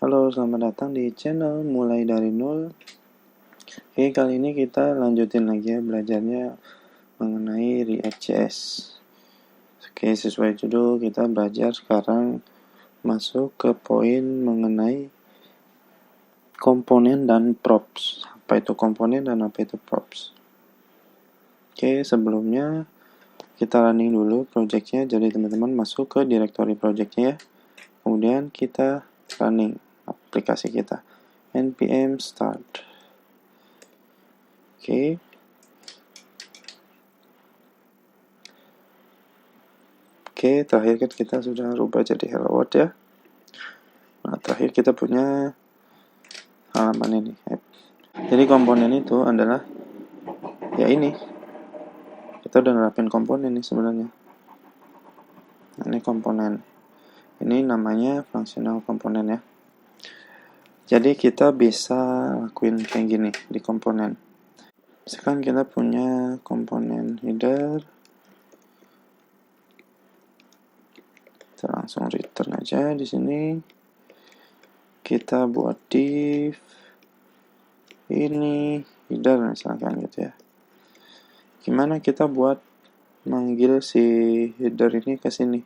Halo, selamat datang di channel Mulai Dari Nol. Oke, kali ini kita lanjutin lagi ya belajarnya mengenai React.js. Oke, sesuai judul kita belajar sekarang masuk ke poin mengenai komponen dan props. Apa itu komponen dan apa itu props? Oke, sebelumnya kita running dulu projectnya. Jadi teman-teman masuk ke directory projectnya ya. Kemudian kita running aplikasi kita. npm start. Oke, terakhir kita sudah rubah jadi hello world ya. Nah, terakhir kita punya halaman ini. Jadi komponen itu adalah ya ini. Kita udah nerapin komponen nih sebenarnya. Nah, ini komponen. Ini namanya functional komponen ya. Jadi kita bisa lakuin kayak gini di komponen. Misalkan kita punya komponen header. Kita langsung return aja di sini. Kita buat div ini header misalkan gitu ya. Gimana kita buat manggil si header ini ke sini?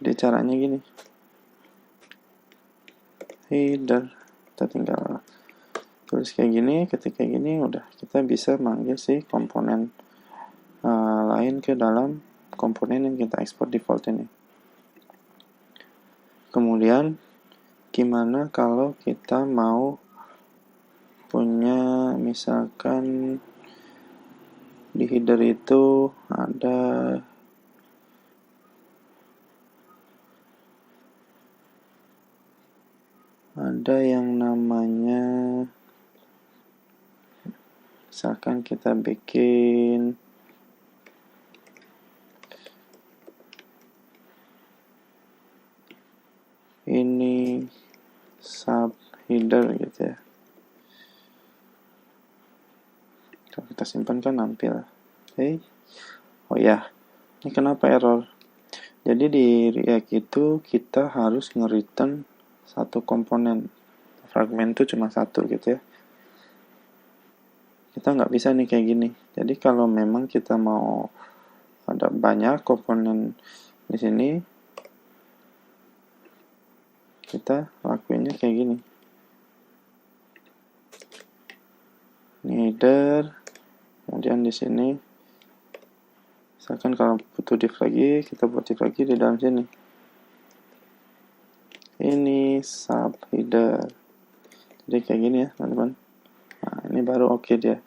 Jadi caranya gini. Header. Kita tinggal tulis kayak gini, ketik kayak gini, udah kita bisa manggil si komponen lain ke dalam komponen yang kita ekspor default ini. Kemudian gimana kalau kita mau punya misalkan di header itu ada yang namanya, misalkan kita bikin ini sub header gitu ya. Kalau kita simpan kan nampil. Oke. Oh ya, ini kenapa error? Jadi di React itu kita harus nge-return satu komponen. Fragmen itu cuma satu gitu ya. Kita nggak bisa nih kayak gini. Jadi kalau memang kita mau ada banyak komponen di sini, kita lakuinnya kayak gini. Ini header, kemudian di sini, misalkan kalau butuh div lagi, kita buat div lagi di dalam sini. Ini sub header. Jadi kayak gini ya teman-teman. Nah, ini baru oke dia.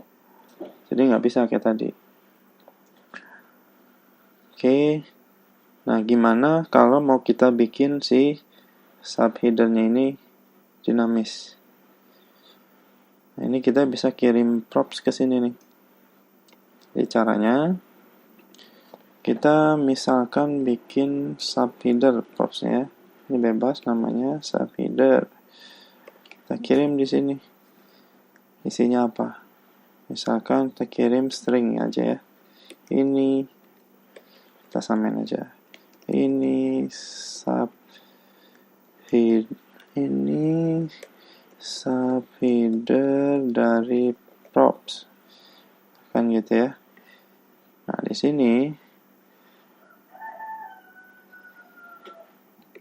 Jadi nggak bisa kayak tadi. Oke. Nah, gimana kalau mau kita bikin si sub headernya ini dinamis? Nah, ini kita bisa kirim props ke sini nih. Jadi caranya kita misalkan bikin sub header propsnya ya. Ini bebas namanya sub header. Kita kirim di sini. Isinya apa? Misalkan kita kirim string aja ya. Ini kita samain aja. Ini sub header dari props. Kan gitu ya. Nah, di sini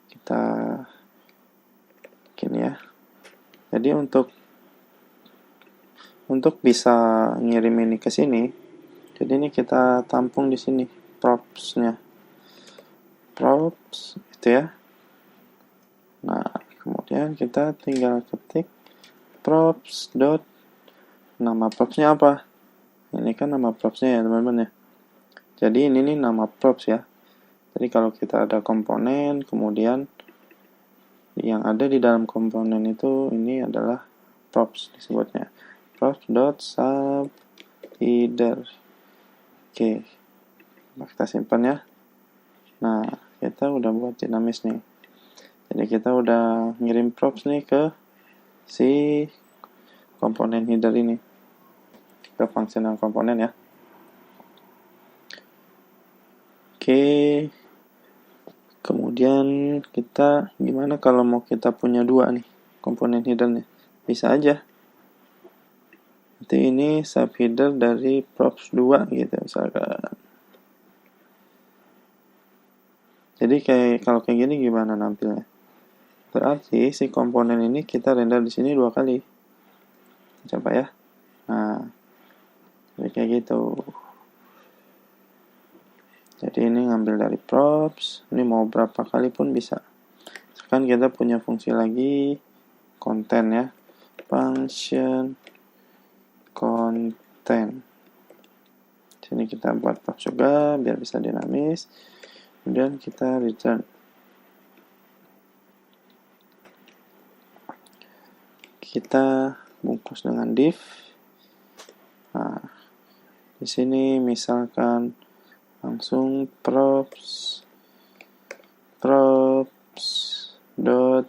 kita bikin ya. Jadi untuk bisa ngirim ini ke sini, jadi ini kita tampung di sini propsnya. Props itu ya. Nah, kemudian kita tinggal ketik props dot nama propsnya apa? Ini kan nama propsnya ya teman-teman ya. Jadi ini nih nama props ya. Jadi kalau kita ada komponen, kemudian yang ada di dalam komponen itu ini adalah props disebutnya. Props.sub header. Oke. Kita simpan ya. Nah, kita udah buat dinamis nih. Jadi kita udah ngirim props nih ke si komponen header ini. Ke functional komponen ya. Oke. Kemudian kita gimana kalau mau kita punya 2 nih komponen hidden-nya? Bisa aja. Nanti ini subheader dari props 2 gitu misalkan. Jadi kalau kayak gini gimana nampilnya? Berarti si komponen ini kita render di sini 2 kali. Coba ya. Nah, jadi kayak gitu. Jadi ini ngambil dari props, ini mau berapa kali pun bisa. Sekarang kita punya fungsi lagi, konten ya. Function content. Sini kita buat props juga biar bisa dinamis. Kemudian kita return. Kita bungkus dengan div. Nah, di sini misalkan langsung props dot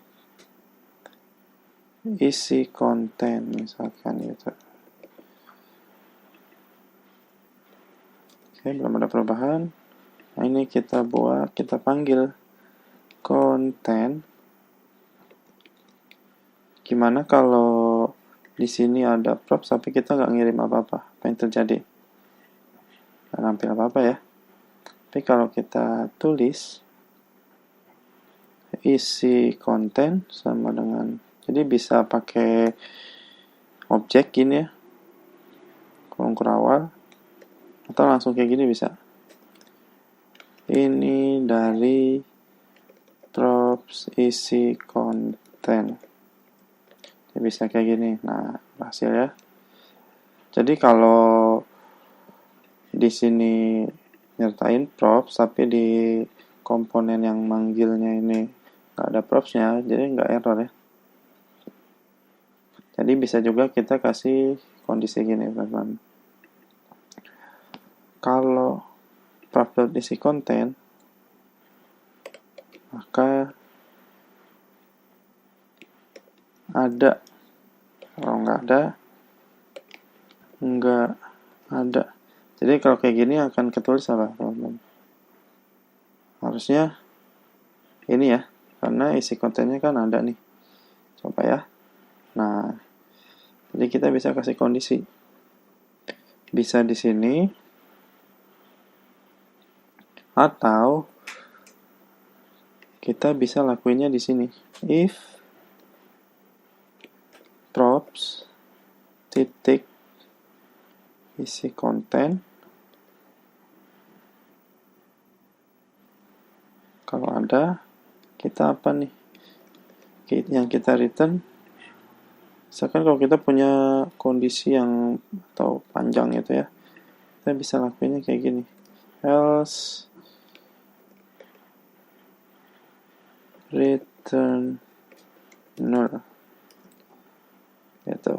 isi konten misalkan gitu. Oke, belum ada perubahan. Nah, ini kita panggil konten. Gimana kalau di sini ada props tapi kita nggak ngirim apa-apa? Apa yang terjadi? Nggak nampil apa-apa ya. Tapi kalau kita tulis isi konten sama dengan, jadi bisa pakai objek gini ya, kolom awal, atau langsung kayak gini bisa. Ini dari props isi konten. Bisa kayak gini. Nah, berhasil ya. Jadi kalau di sini nyertain props tapi di komponen yang manggilnya ini nggak ada propsnya, jadi nggak error ya. Jadi bisa juga kita kasih kondisi gini teman-teman. Kalau props.isi konten, maka ada. Kalau nggak ada. Jadi kalau kayak gini akan ketulis apa teman-teman? Harusnya ini ya, karena isi kontennya kan ada nih. Coba ya. Nah, jadi kita bisa kasih kondisi. Bisa di sini atau kita bisa lakuinnya di sini. If props titik isi konten, kalau ada, kita apa nih? Yang kita return, misalkan kalau kita punya kondisi yang atau panjang itu ya, kita bisa lakuinnya kayak gini. Else return null. Gitu.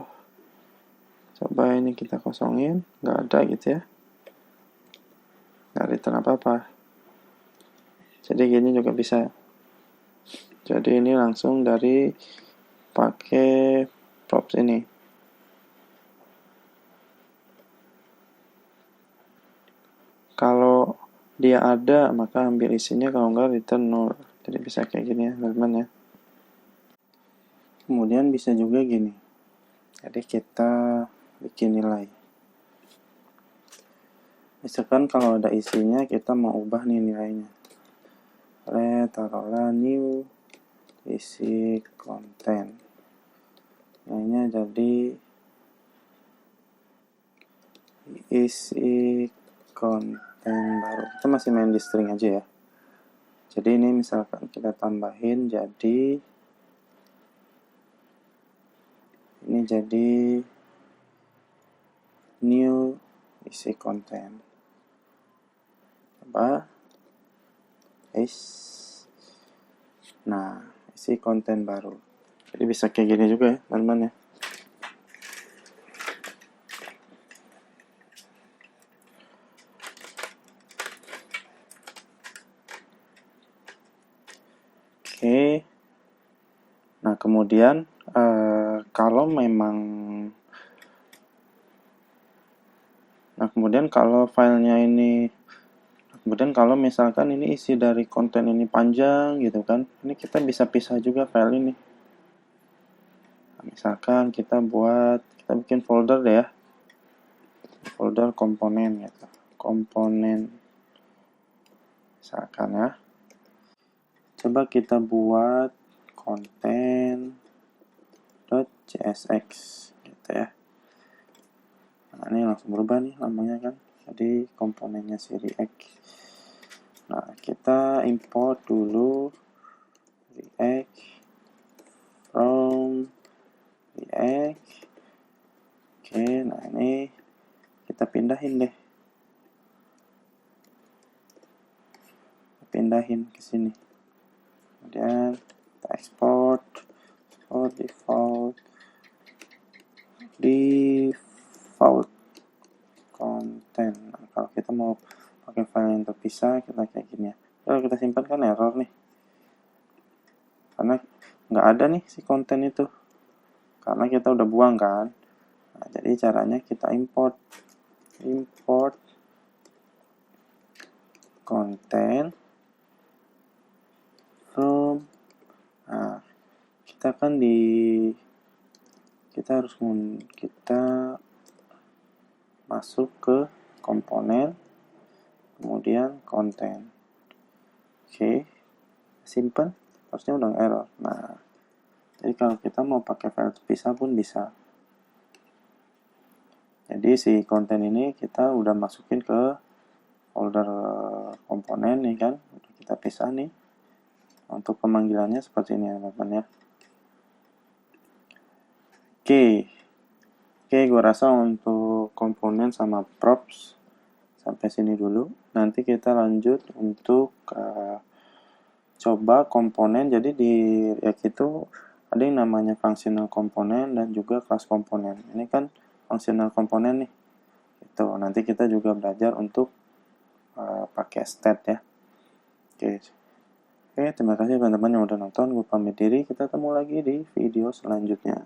Coba ini kita kosongin, nggak ada gitu ya. Nggak return apa-apa. Jadi gini juga bisa. Jadi ini langsung dari pakai props ini. Kalau dia ada, maka ambil isinya, kalau enggak return null. Jadi bisa kayak gini ya teman-teman ya. Kemudian bisa juga gini. Jadi kita bikin nilai. Misalkan kalau ada isinya, kita mau ubah nih nilainya. Taruhlah new isi konten. Nilainya jadi isi konten baru. Kita masih main di string aja ya. Jadi ini misalkan kita tambahin jadi ini jadi new isi konten. Coba nah, isi konten baru. Jadi bisa kayak gini juga ya teman-teman ya. Oke. Nah, kemudian kalau filenya ini Kemudian kalau misalkan ini isi dari konten ini panjang gitu kan, ini kita bisa pisah juga file ini. Nah, misalkan kita bikin folder deh ya, folder komponen gitu, komponen misalkan ya. Coba kita buat konten.csx gitu ya. Nah, ini langsung berubah nih namanya kan, jadi komponennya si React. Nah, kita import dulu React from React. Oke, nah ini kita pindahin ke sini. Kemudian kita export default content. Nah, kalau kita mau pakai file yang terpisah, kita kayak gini ya. Kalau kita simpan kan error nih, karena nggak ada nih si konten itu, karena kita udah buang kan. Nah, jadi caranya kita import content from. Nah, kita masuk ke komponen, kemudian konten. Oke, simpan, harusnya udah error. Nah, jadi kalau kita mau pakai file terpisah pun bisa. Jadi si konten ini kita udah masukin ke folder komponen nih kan, udah kita pisah nih. Untuk pemanggilannya seperti ini ya teman-teman ya. Oke, gue rasa untuk komponen sama props sampai sini dulu. Nanti kita lanjut untuk coba komponen. Jadi di React itu ada yang namanya functional komponen dan juga class komponen. Ini kan functional komponen nih. Itu nanti kita juga belajar untuk pakai state ya. Oke, terima kasih teman-teman yang udah nonton. Gue pamit diri. Kita ketemu lagi di video selanjutnya.